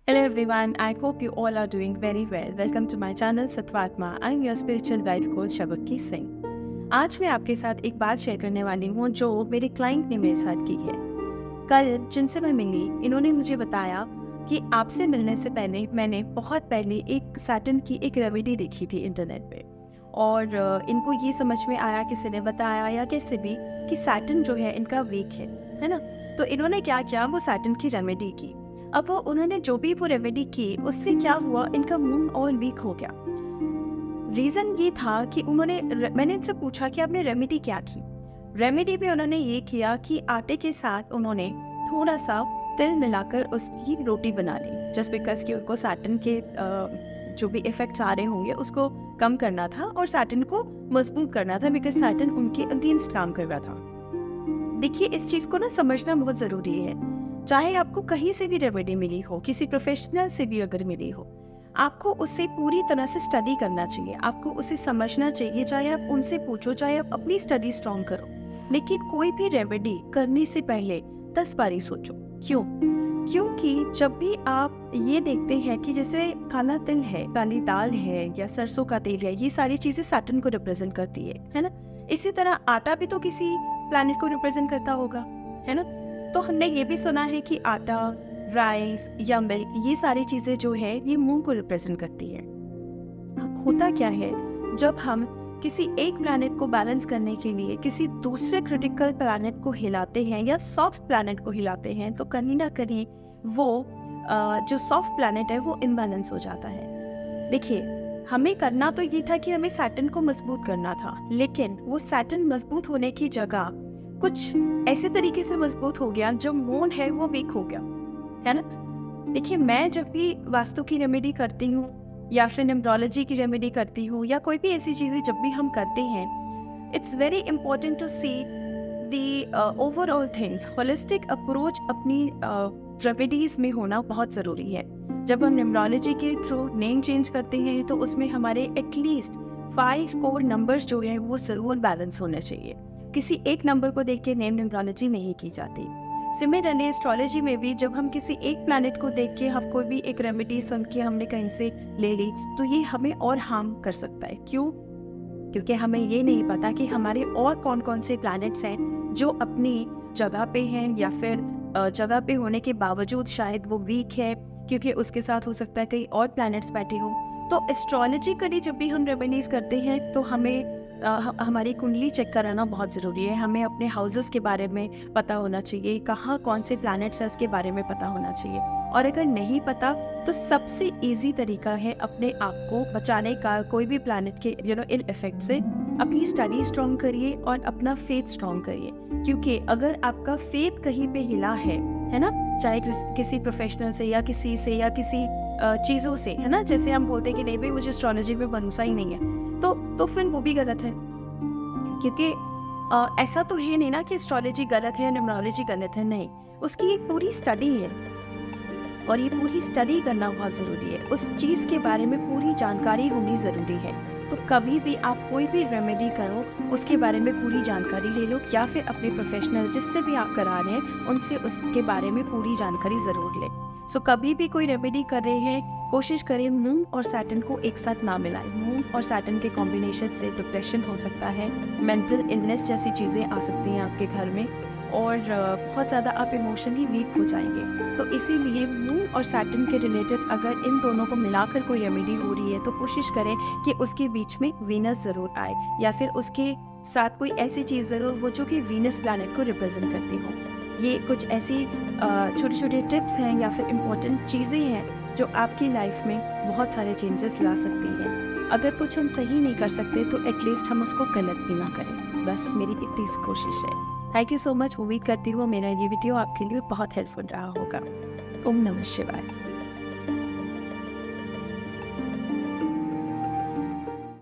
Hello everyone, I hope you all are doing very well. Welcome to my channel Satvatma. I am your spiritual guide coach शबक्की Singh. आज मैं आपके साथ एक बात share करने वाली हूँ जो मेरे क्लाइंट ने मेरे साथ की है। कल जिनसे मैं मिली, इन्होंने मुझे बताया कि आपसे मिलने से पहले मैंने बहुत पहले एक सैटर्न की एक रेमेडी देखी थी इंटरनेट पे और इनको ये समझ में आया, किसी ने बताया या कैसे भी, कि सैटर्न जो है इनका वीक है ना। तो इन्होंने क्या किया, वो सैटर्न की रेमेडी की। अब वो उन्होंने जो भी वो रेमेडी की, उससे क्या हुआ, इनका मूड और वीक हो गया। रीज़न ये था कि मैंने इनसे पूछा कि आपने रेमेडी क्या की। रेमेडी में उन्होंने ये किया कि आटे के साथ उन्होंने थोड़ा सा तिल मिलाकर उसकी रोटी बना ली, जस्ट बिकॉज कि उनको सैटर्न के जो भी इफेक्ट्स आ रहे होंगे उसको कम करना था और सैटर्न को मजबूत करना था, बिकॉज सैटर्न उनके अगेंस्ट काम कर रहा था। देखिए, इस चीज़ को ना समझना बहुत ज़रूरी है। चाहे आपको कहीं से भी रेमेडी मिली हो, किसी प्रोफेशनल से भी अगर मिली हो, आपको उससे पूरी तरह से स्टडी करना चाहिए, आपको उसे समझना चाहिए। चाहे आप उनसे पूछो, चाहे आप अपनी स्टडी स्ट्रॉन्ग करो, लेकिन कोई भी रेमेडी करने से पहले 10 बारी सोचो। क्यों? क्योंकि जब भी आप ये देखते हैं कि जैसे काला तिल है, काली दाल है या सरसों का तेल है, ये सारी चीज़ें सैटर्न को रिप्रेजेंट करती है ना। इसी तरह आटा भी तो किसी प्लैनेट को रिप्रेजेंट करता होगा, है ना। तो हमने ये भी सुना है कि आटा, राइस या मिल्क, ये सारी चीज़ें जो है ये मून को रिप्रेजेंट करती है। होता क्या है, जब हम किसी एक प्लैनेट को बैलेंस करने के लिए किसी दूसरे क्रिटिकल प्लैनेट को हिलाते हैं या सॉफ्ट प्लैनेट को हिलाते हैं, तो कहीं ना कहीं वो जो सॉफ्ट प्लैनेट है वो इम्बैलेंस हो जाता है। देखिए, हमें करना तो ये था कि हमें सैटर्न को मजबूत करना था, लेकिन वो सैटर्न मजबूत होने की जगह कुछ ऐसे तरीके से मजबूत हो गया जो मून है वो वीक हो गया, है ना। देखिए, मैं जब भी वास्तु की रेमेडी करती हूँ या फिर न्यूमरोलॉजी की रेमेडी करती हूँ या कोई भी ऐसी चीज़ें जब भी हम करते हैं, it's very important to see the overall things. Holistic approach अपनी रेमेडीज में होना बहुत ज़रूरी है। जब हम न्यूमरोलॉजी के थ्रू नेम चेंज करते हैं तो उसमें हमारे एटलीस्ट 5 कोर नंबर्स जो है वो ज़रूर बैलेंस होने चाहिए। किसी एक नंबर को देख के नेम न्यूमरोलॉजी नहीं की जाती। सिमिलरली एस्ट्रोलॉजी में भी जब हम किसी एक प्लैनेट को देख के हम कोई भी एक रेमेडी सुन के हमने कहीं से ले ली, तो ये हमें और हार्म कर सकता है। क्यों? क्योंकि हमें ये नहीं पता कि हमारे और कौन कौन से प्लैनेट्स हैं जो अपनी जगह पे हैं या फिर जगह पे होने के बावजूद शायद वो वीक है, क्योंकि उसके साथ हो सकता है कई और प्लैनेट्स बैठे हों। तो एस्ट्रोलॉजिकली जब भी हम रेमेडीज करते हैं तो हमें हमारी कुंडली चेक कराना बहुत ज़रूरी है। हमें अपने हाउसेस के बारे में पता होना चाहिए, कहाँ कौन से प्लैनेट्स हैं उसके बारे में पता होना चाहिए। और अगर नहीं पता तो सबसे इजी तरीका है अपने आप को बचाने का कोई भी प्लैनेट के इन इफेक्ट से, अपनी स्टडी स्ट्रॉन्ग करिए और अपना फेथ स्ट्रॉन्ग करिए। क्योंकि अगर आपका फेथ कहीं पे हिला है ना, चाहे किसी प्रोफेशनल से या किसी चीज़ों से, है ना। जैसे हम बोलते हैं कि नहीं भाई, मुझे एस्ट्रोलॉजी में भरोसा ही नहीं है, तो फिर वो भी गलत है। क्योंकि ऐसा तो है नहीं ना कि एस्ट्रोलॉजी गलत है, न्यूमरोलॉजी गलत है, नहीं। उसकी एक पूरी स्टडी है और ये पूरी स्टडी करना बहुत ज़रूरी है। उस चीज़ के बारे में पूरी जानकारी होनी ज़रूरी है। तो कभी भी आप कोई भी रेमेडी करो, उसके बारे में पूरी जानकारी ले लो, या फिर अपने प्रोफेशनल जिससे भी आप करा रहे हैं उनसे उसके बारे में पूरी जानकारी ज़रूर लें। सो कभी भी कोई रेमेडी कर रहे हैं, कोशिश करें मून और सैटर्न को एक साथ ना मिलाएं। मून और सैटर्न के कॉम्बिनेशन से डिप्रेशन हो सकता है, मेंटल इलनेस जैसी चीज़ें आ सकती हैं आपके घर में, और बहुत ज़्यादा आप इमोशनली वीक हो जाएंगे। तो इसीलिए मून और सैटर्न के रिलेटेड अगर इन दोनों को मिलाकर कोई रेमेडी हो रही है तो कोशिश करें कि उसके बीच में वीनस ज़रूर आए, या फिर उसके साथ कोई ऐसी चीज़ ज़रूर हो जो कि वीनस प्लैनेट को रिप्रेजेंट करती हो। ये कुछ ऐसी छोटे छोटे टिप्स हैं या फिर इम्पोर्टेंट चीज़ें हैं जो आपकी लाइफ में बहुत सारे चेंजेस ला सकती हैं। अगर कुछ हम सही नहीं कर सकते तो एटलीस्ट हम उसको गलत भी ना करें, बस मेरी इतनी कोशिश है। Thank you so much. उम्मीद करती हूँ मेरा ये वीडियो आपके लिए बहुत हेल्पफुल रहा होगा। ओम नमः शिवाय।